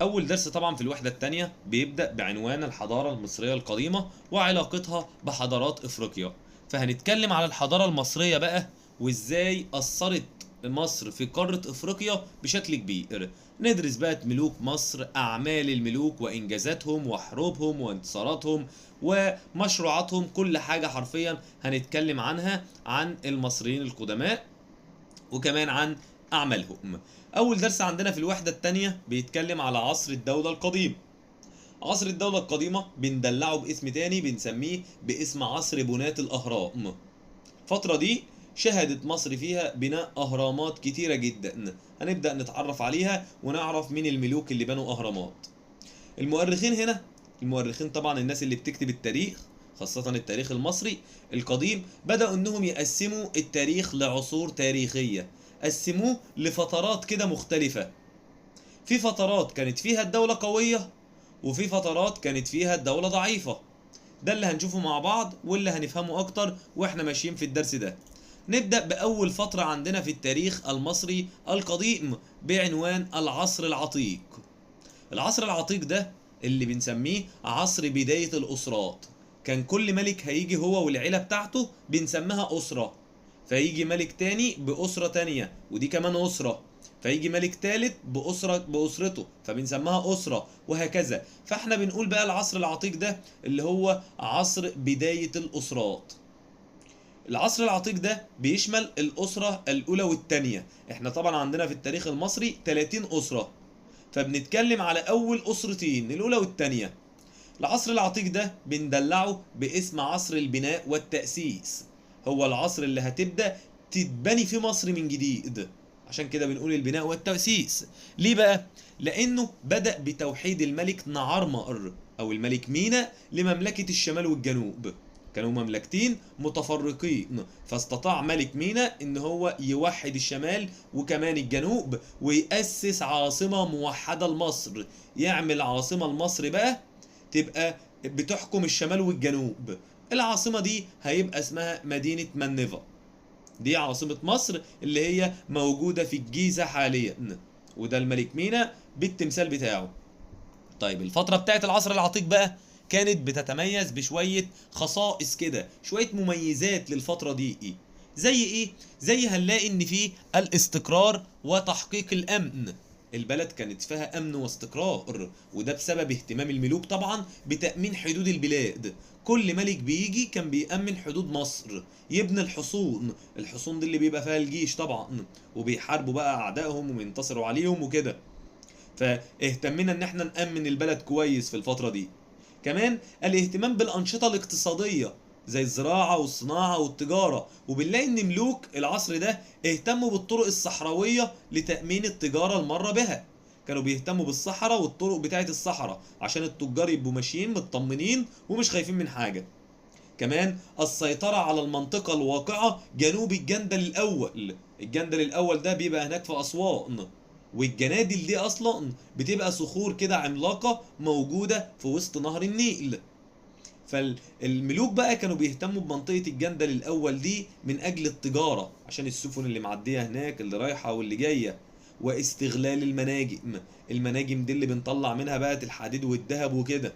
أول درس طبعا في الوحدة التانية بيبدأ بعنوان الحضارة المصرية القديمة وعلاقتها بحضارات إفريقيا. فهنتكلم على الحضارة المصرية بقى، وإزاي أثرت مصر في قارة إفريقيا بشكل كبير. ندرس بقى ملوك مصر، أعمال الملوك وإنجازاتهم وحروبهم وانتصاراتهم ومشروعاتهم، كل حاجة حرفيا هنتكلم عنها عن المصريين القدماء، وكمان عن أعمالهم. أول درس عندنا في الوحدة التانية بيتكلم على عصر الدولة القديمة. عصر الدولة القديمة بندلعه باسم تاني، بنسميه باسم عصر بناة الأهرام. الفترة دي شهدت مصر فيها بناء أهرامات كتيرة جدا، هنبدأ نتعرف عليها ونعرف مين الملوك اللي بنوا أهرامات. المؤرخين هنا، المؤرخين طبعا الناس اللي بتكتب التاريخ، خاصة التاريخ المصري القديم، بدأوا انهم يقسموا التاريخ لعصور تاريخية، قسموه لفترات كده مختلفة. في فترات كانت فيها الدولة قوية، وفي فترات كانت فيها الدولة ضعيفة. ده اللي هنشوفه مع بعض واللي هنفهمه اكتر واحنا ماشيين في الدرس ده. نبدأ بأول فترة عندنا في التاريخ المصري القديم بعنوان العصر العتيق. العصر العتيق ده اللي بنسميه عصر بداية الأسرات. كان كل ملك هيجي هو والعيلة بتاعته بنسميها أسرة، فيجي ملك تاني بأسرة تانية ودي كمان أسرة، فيجي ملك تالت بأسرته فبنسميها أسرة، وهكذا. فاحنا بنقول بقى العصر العتيق ده اللي هو عصر بداية الأسرات. العصر العتيق ده بيشمل الأسرة الأولى والتانية. احنا طبعا عندنا في التاريخ المصري 30 أسرة، فبنتكلم على أول أسرتين، الأولى والتانية. العصر العتيق ده بندلعه باسم عصر البناء والتأسيس. هو العصر اللي هتبدأ تتبني في مصر من جديد، عشان كده بنقول البناء والتأسيس. ليه بقى؟ لأنه بدأ بتوحيد الملك نعرمر أو الملك مينا لمملكة الشمال والجنوب. كانوا مملكتين متفرقين، فاستطاع ملك مينا ان هو يوحد الشمال وكمان الجنوب ويأسس عاصمة موحدة لمصر. يعمل عاصمة لمصر بقى تبقى بتحكم الشمال والجنوب. العاصمة دي هيبقى اسمها مدينة منيفا. دي عاصمة مصر اللي هي موجودة في الجيزة حاليا، وده الملك مينا بالتمثال بتاعه. طيب الفترة بتاعت العصر العتيق بقى كانت بتتميز بشوية خصائص كده، شوية مميزات للفترة دي. ايه زي ايه؟ زي هنلاقي ان في الاستقرار وتحقيق الامن. البلد كانت فيها امن واستقرار، وده بسبب اهتمام الملوك طبعا بتأمين حدود البلاد. كل ملك بيجي كان بيأمن حدود مصر، يبني الحصون. الحصون دي اللي بيبقى فيها الجيش طبعا، وبيحاربوا بقى اعدائهم وينتصروا عليهم وكده. فاهتمينا ان احنا نأمن البلد كويس في الفترة دي. كمان الاهتمام بالأنشطة الاقتصادية زي الزراعة والصناعة والتجارة، وبنلاقي ان ملوك العصر ده اهتموا بالطرق الصحراوية لتأمين التجارة المرة بها. كانوا بيهتموا بالصحراء والطرق بتاعة الصحراء عشان التجار يبقوا ماشيين مطمنين ومش خايفين من حاجة. كمان السيطرة على المنطقة الواقعة جنوب الجندل الأول. الجندل الأول ده بيبقى هناك في أسوان، والجنادل دي أصلا بتبقى صخور كده عملاقة موجودة في وسط نهر النيل. فالملوك بقى كانوا بيهتموا بمنطقة الجندل الأول دي من أجل التجارة، عشان السفن اللي معدية هناك اللي رايحة واللي جاية، واستغلال المناجم. المناجم دي اللي بنطلع منها بقى الحديد والذهب وكده.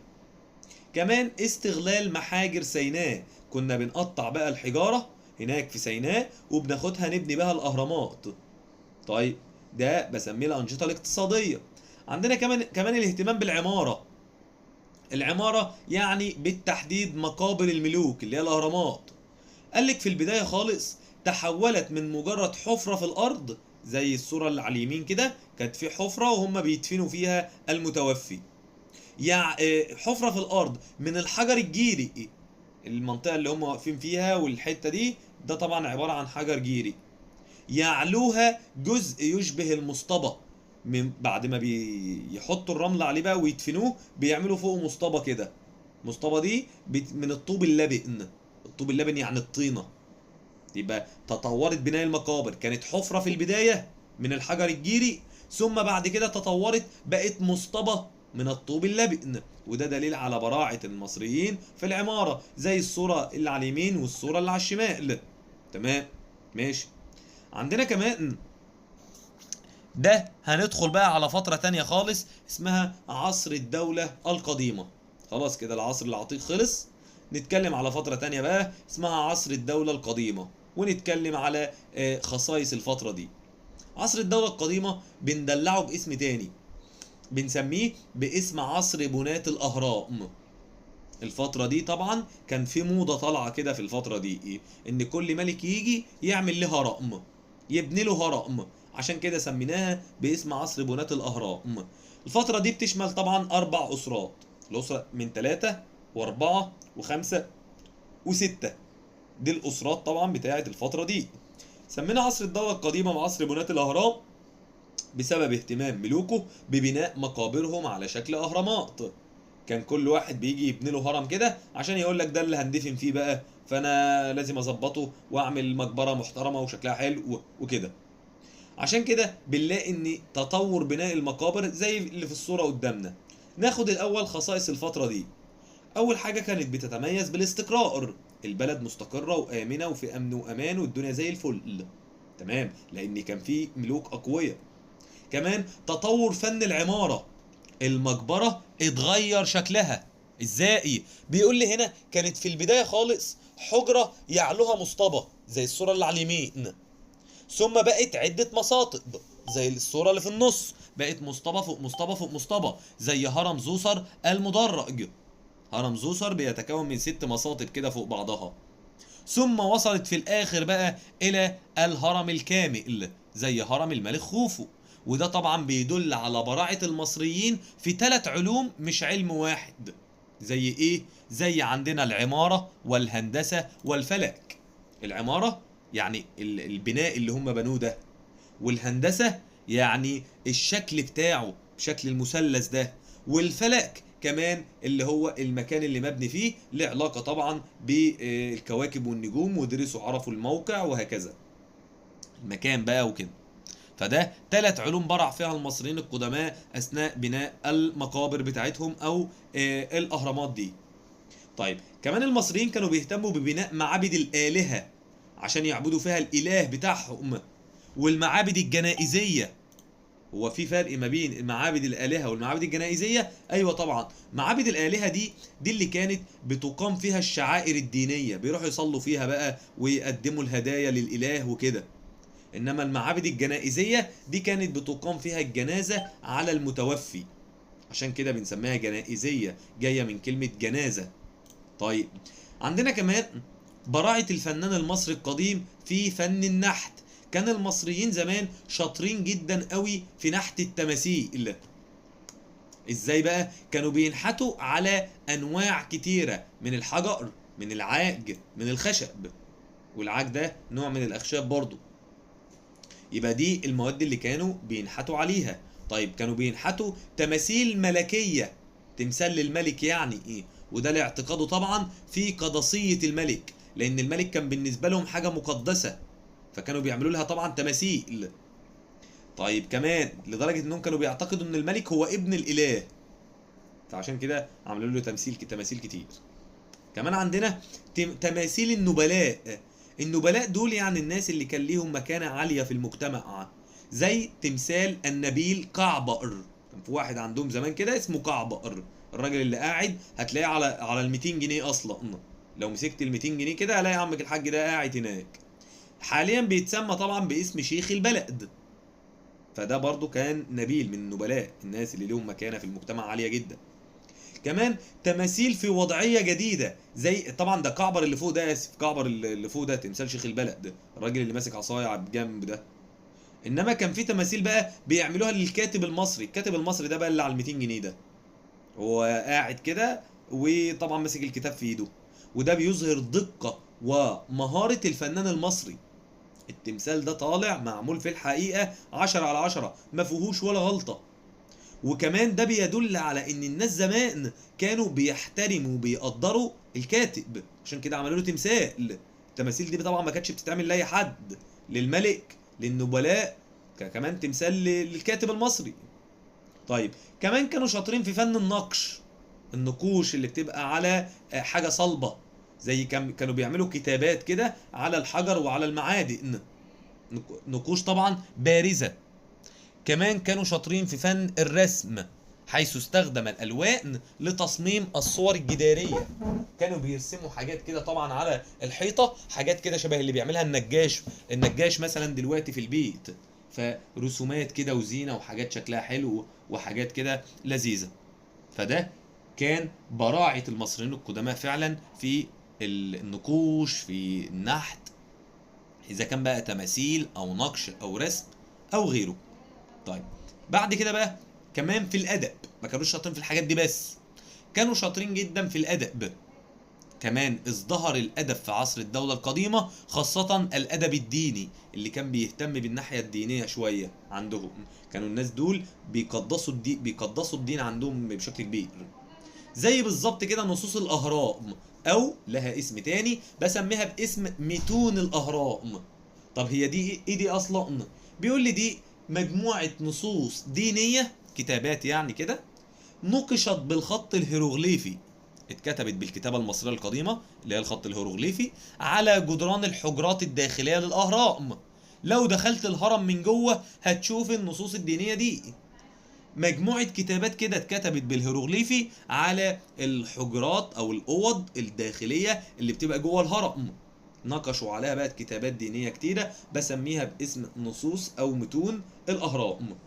كمان استغلال محاجر سيناء، كنا بنقطع بقى الحجارة هناك في سيناء وبناخدها نبني بها الأهرامات. طيب ده بسميه الأنشطة الاقتصادية. عندنا كمان الاهتمام بالعمارة. العمارة يعني بالتحديد مقابر الملوك اللي هي الأهرامات. قالك في البداية خالص تحولت من مجرد حفرة في الأرض، زي الصورة اللي على اليمين كده كانت في حفرة وهم بيدفنوا فيها المتوفي. يعني حفرة في الأرض من الحجر الجيري. المنطقة اللي هم واقفين فيها والحتة دي ده طبعا عبارة عن حجر جيري، يعلوها جزء يشبه المصطبة. من بعد ما بيحطوا الرمل عليه بقى ويدفنوه بيعملوا فوقه مصطبة كده. المصطبة دي من الطوب اللبن. الطوب اللبن يعني الطينة. يبقى تطورت بناء المقابر، كانت حفرة في البداية من الحجر الجيري، ثم بعد كده تطورت بقت مصطبة من الطوب اللبن. وده دليل على براعة المصريين في العمارة، زي الصورة اللي على اليمين والصورة اللي على الشمال. تمام، ماشي. عندنا كمان ده هندخل بقى على فترة تانية خالص اسمها عصر الدولة القديمة. خلاص كده العصر العتيق خلص، نتكلم على فترة تانية بقى اسمها عصر الدولة القديمة، ونتكلم على خصائص الفترة دي. عصر الدولة القديمة بندلعه باسم تاني، بنسميه باسم عصر بناة الأهرام. الفترة دي طبعا كان في موضة طالعة كده في الفترة دي ايه، ان كل ملك يجي يعمل له هرم، يبني له هرم، عشان كده سميناها باسم عصر بناة الأهرام. الفترة دي بتشمل طبعا 4 أسرات، الأسرة من 3 و4 و5 و6، دي الأسرات طبعا بتاعة الفترة دي. سمينا عصر الدولة القديمة بعصر بناة الأهرام بسبب اهتمام ملوكه ببناء مقابرهم على شكل أهرامات. كان كل واحد بيجي يبني له هرم كده عشان يقول لك ده اللي هندفن فيه بقى، فانا لازم اظبطه واعمل مقبره محترمه وشكلها حلو وكده. عشان كده بنلاقي ان تطور بناء المقابر زي اللي في الصوره قدامنا. ناخد الاول خصائص الفتره دي. اول حاجه كانت بتتميز بالاستقرار، البلد مستقره وامنه وفي امن وامان والدنيا زي الفل، تمام، لان كان في ملوك اقوياء. كمان تطور فن العماره، المقبرة اتغير شكلها. ازاي؟ بيقول لي هنا كانت في البداية خالص حجرة يعلوها مصطبة زي الصورة اللي على اليمين، ثم بقت عدة مساطب زي الصورة اللي في النص، بقت مصطبة فوق مصطبة فوق مصطبة زي هرم زوسر المدرج. هرم زوسر بيتكون من 6 مساطب كده فوق بعضها، ثم وصلت في الاخر بقى الى الهرم الكامل زي هرم الملك خوفو. وده طبعا بيدل على براعة المصريين في 3 علوم مش علم واحد. زي ايه؟ زي عندنا العمارة والهندسة والفلك. العمارة يعني البناء اللي هم بنوه ده، والهندسة يعني الشكل بتاعه بشكل المثلث ده، والفلك كمان اللي هو المكان اللي مبني فيه، له علاقة طبعا بالكواكب والنجوم، ودرسوا عرفوا الموقع وهكذا المكان بقى وكده. فده 3 علوم برع فيها المصريين القدماء اثناء بناء المقابر بتاعتهم او الاهرامات دي. طيب كمان المصريين كانوا بيهتموا ببناء معابد الآلهة عشان يعبدوا فيها الإله بتاعهم، والمعابد الجنائزية. هو في فرق ما بين المعابد الآلهة والمعابد الجنائزية؟ أيوة طبعا. معابد الآلهة دي اللي كانت بتقام فيها الشعائر الدينية، بيروحوا يصلوا فيها بقى ويقدموا الهدايا للإله وكده. إنما المعابد الجنائزية دي كانت بتقام فيها الجنازة على المتوفي، عشان كده بنسميها جنائزية، جاية من كلمة جنازة. طيب عندنا كمان براعة الفنان المصري القديم في فن النحت. كان المصريين زمان شاطرين جدا قوي في نحت التماثيل. ازاي بقى؟ كانوا بينحتوا على انواع كتيرة من الحجر، من العاج، من الخشب، والعاج ده نوع من الاخشاب برضو. يبقى دي المواد اللي كانوا بينحتوا عليها. طيب كانوا بينحتوا تماثيل ملكية، تمثال للملك يعني ايه، وده لاعتقاده طبعا في قدسية الملك، لان الملك كان بالنسبة لهم حاجة مقدسة، فكانوا بيعملوا لها طبعا تماثيل. طيب كمان لدرجة انهم كانوا بيعتقدوا ان الملك هو ابن الاله، فعشان كده عملوا له تماثيل كتير. كمان عندنا تماثيل النبلاء. النبلاء دول يعني الناس اللي كان ليهم مكانة عالية في المجتمع، زي تمثال النبيل قعبر. كان في واحد عندهم زمان كده اسمه قعبر، الراجل اللي قاعد هتلاقيه على ال 200 جنيه اصلا. لو مسكت ال 200 جنيه كده هلاقي عمك الحاج ده قاعد هناك. حاليا بيتسمى طبعا باسم شيخ البلد. فده برضو كان نبيل من النبلاء، الناس اللي لهم مكانة في المجتمع عالية جدا. كمان تماثيل في وضعيه جديده، زي طبعا ده كعبر اللي فوق ده، اسف، كعبر اللي فوق ده تمثال شيخ البلد ده، الراجل اللي ماسك عصايه على الجنب ده. انما كان في تماثيل بقى بيعملوها للكاتب المصري. الكاتب المصري ده بقى اللي على ال 200 جنيه ده، هو قاعد كده وطبعا ماسك الكتاب في ايده، وده بيظهر دقه ومهاره الفنان المصري. التمثال ده طالع معمول في الحقيقه 10/10، ما فيهوش ولا غلطه. وكمان ده بيدل على ان الناس زمان كانوا بيحترموا وبيقدروا الكاتب، عشان كده عملوا له تمثال. التماثيل دي طبعا ما كانتش بتتعمل لاي حد، للملك، للنبلاء، كمان تمثال للكاتب المصري. طيب كمان كانوا شاطرين في فن النقش، النقوش اللي بتبقى على حاجة صلبة، زي كانوا بيعملوا كتابات كده على الحجر وعلى المعادن، نقوش طبعا بارزة. كمان كانوا شاطرين في فن الرسم، حيث استخدم الألوان لتصميم الصور الجدارية. كانوا بيرسموا حاجات كده طبعا على الحيطة، حاجات كده شبه اللي بيعملها النجاش مثلا دلوقتي في البيت، فرسومات كده وزينة وحاجات شكلها حلو وحاجات كده لذيذة. فده كان براعة المصريين القدماء فعلا في النقوش، في النحت، إذا كان بقى تماثيل أو نقش أو رسم أو غيره. طيب بعد كده بقى كمان في الأدب، ما كانوش شاطرين في الحاجات دي بس، كانوا شاطرين جدا في الأدب. كمان ازدهر الأدب في عصر الدولة القديمة، خاصة الأدب الديني اللي كان بيهتم بالناحية الدينية شوية عندهم. كانوا الناس دول بيقدسوا الدين عندهم بشكل كبير. زي بالظبط كده نصوص الأهرام، أو لها اسم تاني بسميها باسم متون الأهرام. طب هي دي ايه دي أصلا؟ بيقول لي دي مجموعة نصوص دينية، كتابات يعني كده، نقشت بالخط الهيروغليفي، اتكتبت بالكتابة المصرية القديمة اللي هي الخط الهيروغليفي على جدران الحجرات الداخلية للأهرام. لو دخلت الهرم من جوه هتشوف النصوص الدينية دي، مجموعة كتابات كده اتكتبت بالهيروغليفي على الحجرات أو الأوض الداخلية اللي بتبقى جوه الهرم. نقشوا عليها بقى كتابات دينية كتيرة بسميها باسم نصوص أو متون الأهرام.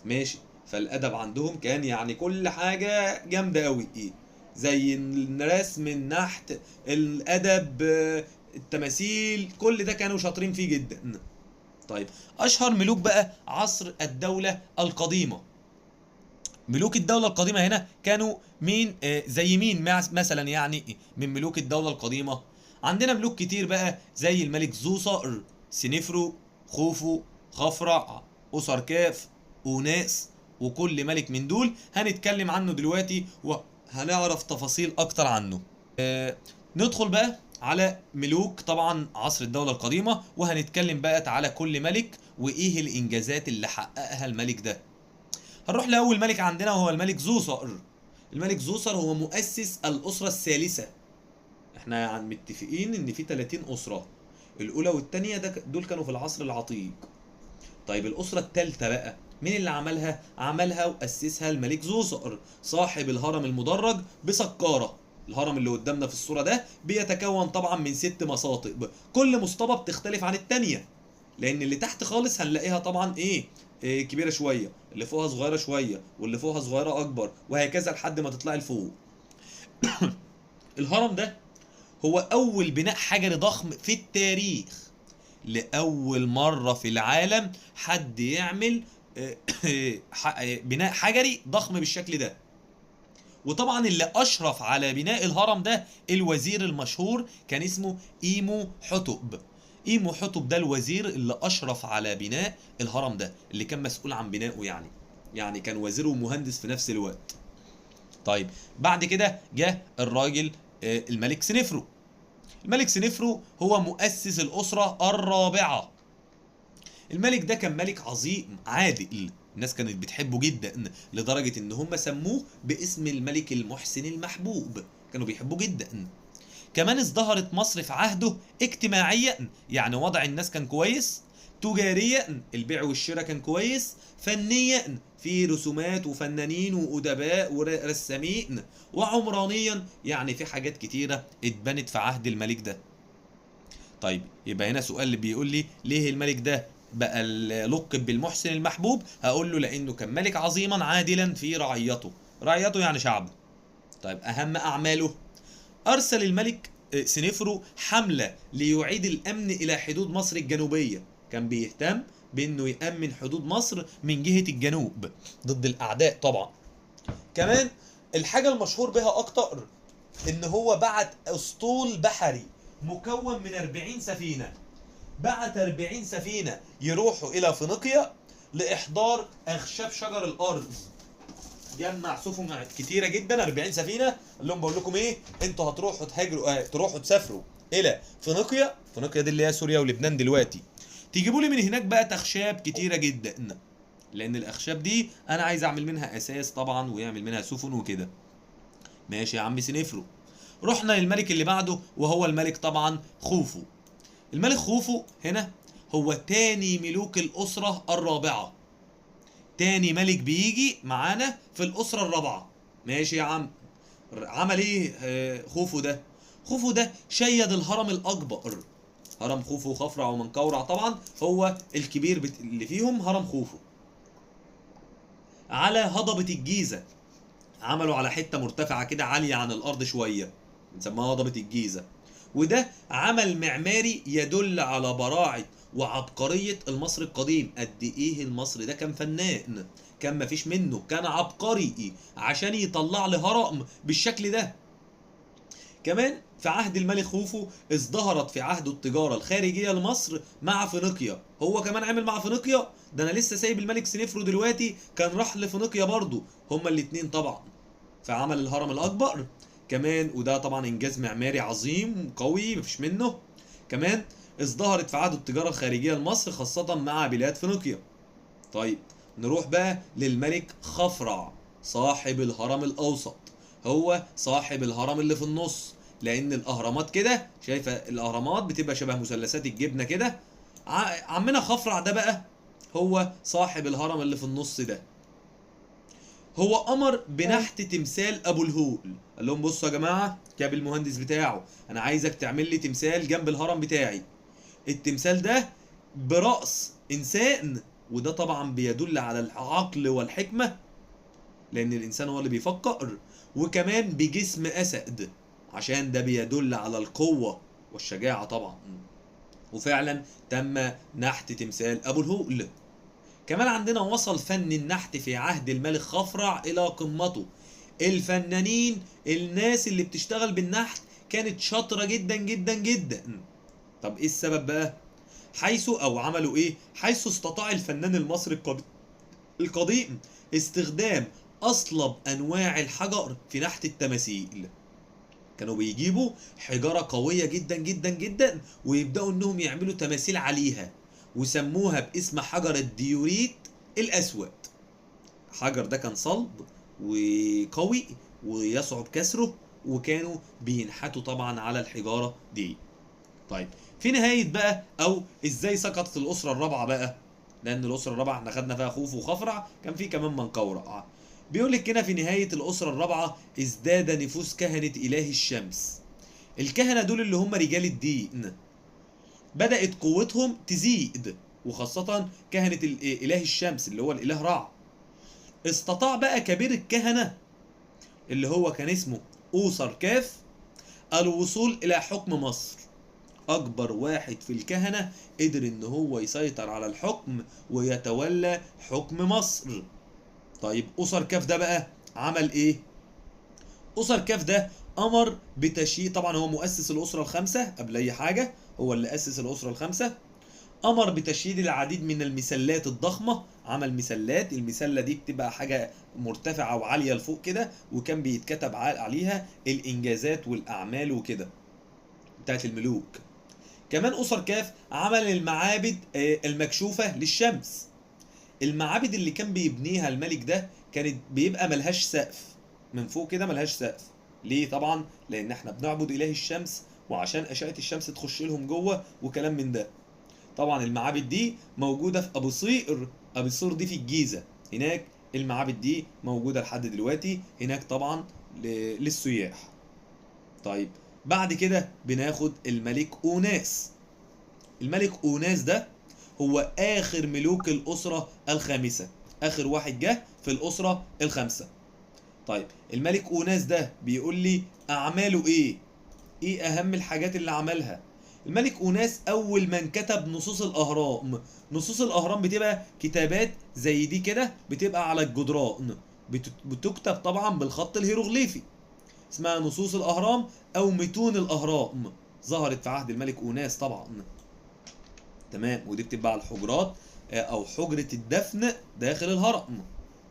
ماشي. فالأدب عندهم كان يعني كل حاجة جامدة أوي، إيه زي الرسم، النحت، الأدب، التماثيل، كل ده كانوا شاطرين فيه جدا. طيب أشهر ملوك بقى عصر الدولة القديمة. ملوك الدولة القديمة هنا كانوا مين؟ زي مين مثلا يعني من ملوك الدولة القديمة؟ عندنا ملوك كتير بقى زي الملك زوسر، سنفرو، خوفو، خفرع، أسركاف، أوناس، وكل ملك من دول هنتكلم عنه دلوقتي وهنعرف تفاصيل أكتر عنه. ندخل بقى على ملوك طبعا عصر الدولة القديمة، وهنتكلم بقى على كل ملك وإيه الإنجازات اللي حققها الملك ده. هنروح لأول ملك عندنا وهو الملك زوسر. الملك زوسر هو مؤسس الأسرة الثالثة. احنا يعني متفقين ان في 30 أسرة، الأولى والثانية دول كانوا في العصر العتيق. طيب الأسرة الثالثة بقى مين اللي عملها؟ عملها وأسسها الملك زوسر، صاحب الهرم المدرج بسكارة. الهرم اللي قدامنا في الصورة ده بيتكون طبعا من 6 مساطب، كل مسطبة بتختلف عن التانية، لأن اللي تحت خالص هنلاقيها طبعا إيه كبيرة شوية، اللي فوقها صغيرة شوية، واللي فوقها صغيرة أكبر، وهكذا لحد ما تطلع لفوق. الهرم ده هو أول بناء حجري ضخم في التاريخ. لأول مرة في العالم حد يعمل بناء حجري ضخم بالشكل ده. وطبعا اللي أشرف على بناء الهرم ده الوزير المشهور كان اسمه إيمو حتب. إيمو حتب ده الوزير اللي أشرف على بناء الهرم ده، اللي كان مسؤول عن بنائه يعني كان وزير ومهندس في نفس الوقت. طيب بعد كده جاء الراجل الملك سنفرو. الملك سنفرو هو مؤسس الأسرة الرابعة. الملك ده كان ملك عظيم عادل، الناس كانت بتحبه جدا لدرجة ان هم سموه باسم الملك المحسن المحبوب، كانوا بيحبوه جدا. كمان ازدهرت مصر في عهده اجتماعيا، يعني وضع الناس كان كويس، تجاريا البيع والشراء كان كويس، فنيا في رسومات وفنانين وأدباء ورسامين، وعمرانيا يعني في حاجات كتيرة اتبنت في عهد الملك ده. طيب يبقى هنا سؤال اللي بيقول لي ليه الملك ده بقى لقب بالمحسن المحبوب؟ هقول له لانه كان ملك عظيما عادلا في رعيته يعني شعبه. طيب اهم اعماله، ارسل الملك سنفرو حملة ليعيد الامن الى حدود مصر الجنوبية. كان بيهتم بانه يأمن حدود مصر من جهة الجنوب ضد الاعداء طبعا. كمان الحاجة المشهور بها اكتر ان هو بعت اسطول بحري مكون من 40 سفينة. بعت 40 سفينة يروحوا الى فينيقيا لاحضار اخشاب شجر الارض. جمع سفن كتيرة جدا 40 سفينة، قال لهم بقول لكم ايه، انتوا هتروحوا تهاجروا تروحوا تسافروا الى فينيقيا دي اللي هي سوريا ولبنان دلوقتي، تجيبوا لي من هناك بقى اخشاب كتيرة جدا، لان الاخشاب دي انا عايز اعمل منها اساس طبعا ويعمل منها سفن وكده. ماشي يا عم سنفرو. رحنا للملك اللي بعده وهو الملك طبعا خوفو. الملك خوفو هنا هو تاني ملوك الأسرة الرابعة. تاني ملك بيجي معانا في الأسرة الرابعة. ماشي يا عم. عمل ايه خوفو ده؟ خوفو ده شيد الهرم الأكبر. هرم خوفو وخفرع ومنقورع طبعا هو الكبير اللي فيهم هرم خوفو، على هضبة الجيزة. عملوا على حتة مرتفعة كده عالية عن الأرض شوية، بنسميها هضبة الجيزة. وده عمل معماري يدل على براعة وعبقرية المصري القديم. قد ايه المصري ده كان فنان، كان مفيش منه، كان عبقري عشان يطلع لي هرم بالشكل ده. كمان في عهد الملك خوفو ازدهرت في عهده التجارة الخارجية لمصر مع فينيقيا. هو كمان عمل مع فينيقيا. ده انا لسه سايب الملك سنفرو دلوقتي كان راح لفينيقيا برضه. هما الاتنين طبعا. فعمل الهرم الاكبر كمان، وده طبعا انجاز معماري عظيم قوي مفيش منه. كمان ازدهرت في عهد التجارة الخارجية لمصر خاصة مع بلاد فينيقيا. طيب نروح بقى للملك خفرع صاحب الهرم الاوسط. هو صاحب الهرم اللي في النص، لان الاهرامات كده شايفه الاهرامات بتبقى شبه مثلثات الجبنه كده. عمنا خفرع ده بقى هو صاحب الهرم اللي في النص ده. هو امر بنحت تمثال ابو الهول. قال لهم بصوا يا جماعه، جاب المهندس بتاعه، انا عايزك تعمل لي تمثال جنب الهرم بتاعي. التمثال ده براس انسان، وده طبعا بيدل على العقل والحكمه، لان الانسان هو اللي بيفكر. وكمان بجسم اسد، عشان ده بيدل على القوه والشجاعه طبعا. وفعلا تم نحت تمثال ابو الهول. كمان عندنا وصل فن النحت في عهد الملك خفرع إلى قمته. الفنانين، الناس اللي بتشتغل بالنحت كانت شاطرة جدا جدا جدا. طب ايه السبب بقى؟ عملوا ايه؟ حيث استطاع الفنان المصري القديم استخدام أصلب أنواع الحجر في نحت التماثيل. كانوا بيجيبوا حجارة قوية جدا جدا جدا ويبدأوا انهم يعملوا تماثيل عليها، وسموها باسم حجر الديوريت الأسود. الحجر ده كان صلب وقوي ويصعب كسره، وكانوا بينحتوا طبعا على الحجارة دي. طيب في نهاية بقى، او ازاي سقطت الأسرة الرابعة بقى؟ لأن الأسرة الرابعة احنا خدنا فيها خوف وخفرع، كان في كمان منقورع. بيقول لك هنا في نهاية الأسرة الرابعة ازداد نفوذ كهنة إله الشمس. الكهنة دول اللي هم رجال الدين بدأت قوتهم تزيد، وخاصة كهنة إله الشمس اللي هو الإله رع. استطاع بقى كبير الكهنة اللي هو كان اسمه أوسر كاف الوصول إلى حكم مصر. أكبر واحد في الكهنة قدر إن هو يسيطر على الحكم ويتولى حكم مصر. طيب أوسر كاف ده بقى عمل إيه؟ أوسر كاف ده أمر بتشييد، طبعا هو مؤسس الأسرة الخمسة قبل أي حاجة، هو اللي أسس الأسرة الخمسة. أمر بتشييد العديد من المسلات الضخمة. عمل مسلات، المسلة دي بتبقى حاجة مرتفعة وعالية لفوق كده، وكان بيتكتب عليها الإنجازات والأعمال وكده بتاعت الملوك. كمان أسر كاف عمل المعابد المكشوفة للشمس. المعابد اللي كان بيبنيها الملك ده كانت بيبقى ملهاش سقف، من فوق كده ملهاش سقف. ليه؟ طبعا لأن احنا بنعبد إله الشمس، وعشان أشعة الشمس تخش لهم جوه وكلام من ده. طبعا المعابد دي موجودة في أبو صير. أبو صير دي في الجيزة هناك. المعابد دي موجودة لحد دلوقتي هناك طبعا للسياح. طيب بعد كده بناخد الملك أوناس. الملك أوناس ده هو آخر ملوك الأسرة الخامسة، آخر واحد جه في الأسرة الخامسة. طيب الملك أوناس ده بيقول لي أعماله إيه؟ إيه أهم الحاجات اللي عملها؟ الملك أوناس أول من كتب نصوص الأهرام. نصوص الأهرام بتبقى كتابات زي دي كده، بتبقى على الجدران، بتكتب طبعا بالخط الهيروغليفي، اسمها نصوص الأهرام أو متون الأهرام. ظهرت في عهد الملك أوناس طبعا. تمام. ودي بتبقى على الحجرات أو حجرة الدفن داخل الهرم،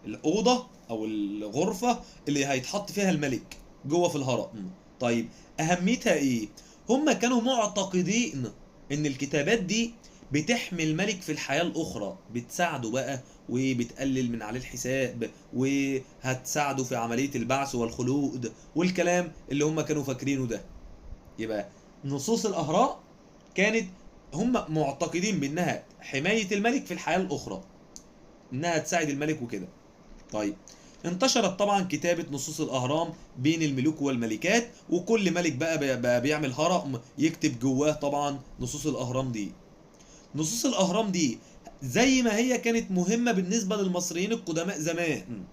الأوضة أو الغرفة اللي هيتحط فيها الملك جوه في الهرم. طيب أهميتها إيه؟ هم كانوا معتقدين إن الكتابات دي بتحمي الملك في الحياة الأخرى، بتساعده بقى وبتقلل من عليه الحساب، وهتساعده في عملية البعث والخلود والكلام اللي هم كانوا فاكرينه ده. يبقى نصوص الأهراء كانت هم معتقدين بأنها حماية الملك في الحياة الأخرى. انها تساعد الملك وكده. طيب انتشرت طبعا كتابة نصوص الأهرام بين الملوك والملكات، وكل ملك بقى بيعمل هرم يكتب جواه طبعا نصوص الأهرام دي. نصوص الأهرام دي زي ما هي كانت مهمة بالنسبة للمصريين القدماء زمان،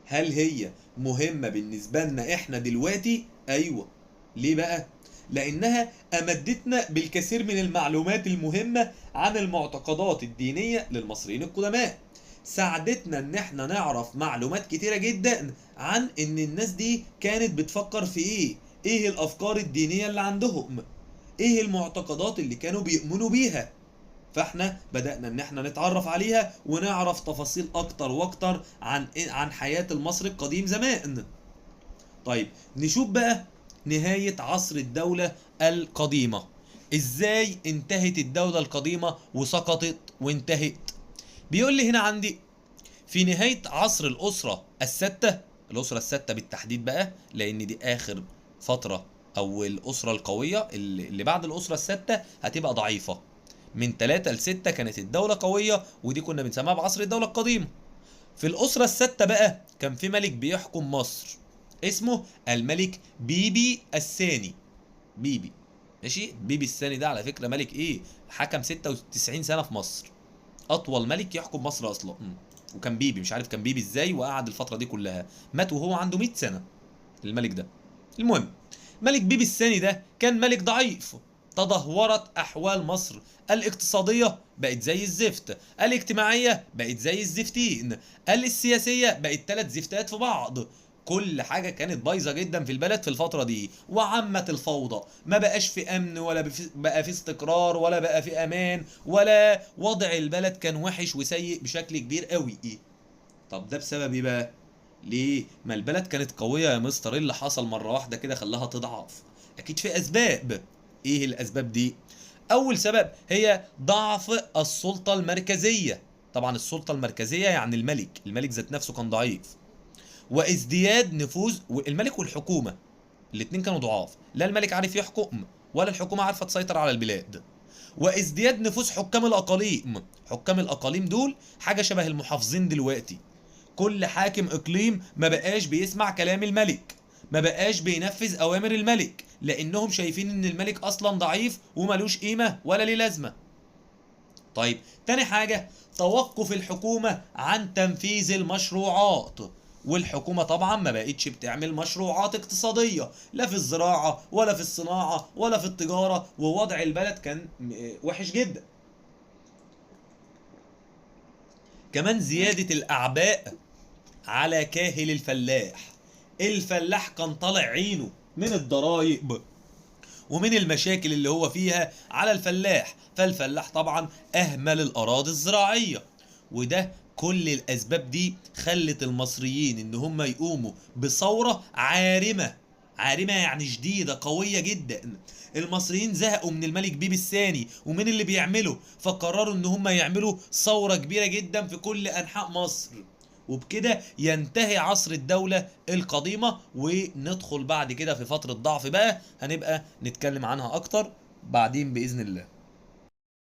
هل هي مهمة بالنسبة لنا احنا دلوقتي؟ ايوه. ليه بقى؟ لانها امدتنا بالكثير من المعلومات المهمة عن المعتقدات الدينية للمصريين القدماء، ساعدتنا ان احنا نعرف معلومات كتيرة جدا عن ان الناس دي كانت بتفكر في ايه الافكار الدينية اللي عندهم، ايه المعتقدات اللي كانوا بيؤمنوا بيها. فاحنا بدأنا ان احنا نتعرف عليها ونعرف تفاصيل اكتر واكتر عن حياة المصري القديم زمان. طيب نشوف بقى نهاية عصر الدولة القديمة. ازاي انتهت الدولة القديمة وسقطت وانتهت؟ بيقول لي هنا عندي في نهاية عصر الأسرة الستة بالتحديد بقى، لأن دي آخر فترة، أو الأسرة القوية اللي بعد الأسرة الستة هتبقى ضعيفة. من 3 ل 6 كانت الدولة قوية، ودي كنا بنسميها بعصر الدولة القديمة. في الأسرة الستة بقى كان في ملك بيحكم مصر اسمه الملك بيبي الثاني. بيبي، ماشي. بيبي الثاني ده على فكرة ملك حكم 96 سنة في مصر، أطول ملك يحكم مصر أصلا. وكان بيبي، مش عارف كان بيبي ازاي وقعد الفترة دي كلها، مات وهو عنده 100 سنة الملك ده. المهم، ملك بيبي الثاني ده كان ملك ضعيف. تدهورت أحوال مصر، الاقتصادية بقت زي الزفت، الاجتماعية بقت زي الزفتين، السياسية بقت 3 زفتات في بعض. كل حاجة كانت بايظة جدا في البلد في الفترة دي، وعمت الفوضى، ما بقاش في أمن، ولا بقى في استقرار، ولا بقى في أمان، ولا وضع البلد كان وحش وسيء بشكل كبير قوي. طب ده بسبب ايه بقى؟ ليه؟ ما البلد كانت قوية يا مستر، ايه اللي حصل مرة واحدة كده خلاها تضعف؟ أكيد في أسباب. إيه الأسباب دي؟ أول سبب هي ضعف السلطة المركزية. طبعا السلطة المركزية يعني الملك ذات نفسه كان ضعيف. وازدياد نفوذ الملك والحكومة، الاتنين كانوا ضعاف، لا الملك عارف يحكم ولا الحكومة عارفة تسيطر على البلاد. وازدياد نفوذ حكام الأقاليم. حكام الأقاليم دول حاجة شبه المحافظين دلوقتي. كل حاكم اقليم ما بقاش بيسمع كلام الملك، ما بقاش بينفذ اوامر الملك، لانهم شايفين ان الملك اصلا ضعيف وملوش قيمة ولا ليه لازمة. طيب تاني حاجة، توقف الحكومة عن تنفيذ المشروعات. والحكومة طبعا ما بقتش بتعمل مشروعات اقتصادية، لا في الزراعة ولا في الصناعة ولا في التجارة، ووضع البلد كان وحش جدا. كمان زيادة الأعباء على كاهل الفلاح. الفلاح كان طالع عينه من الضرايب ومن المشاكل اللي هو فيها على الفلاح، فالفلاح طبعا أهمل الأراضي الزراعية. وده كل الأسباب دي خلت المصريين إن هم يقوموا بثورة عارمة. عارمة يعني شديدة قوية جدا. المصريين زهقوا من الملك بيبي الثاني ومن اللي بيعمله، فقرروا إن هم يعملوا ثورة كبيرة جدا في كل أنحاء مصر. وبكده ينتهي عصر الدولة القديمة، وندخل بعد كده في فترة ضعف بقى هنبقى نتكلم عنها أكتر بعدين بإذن الله.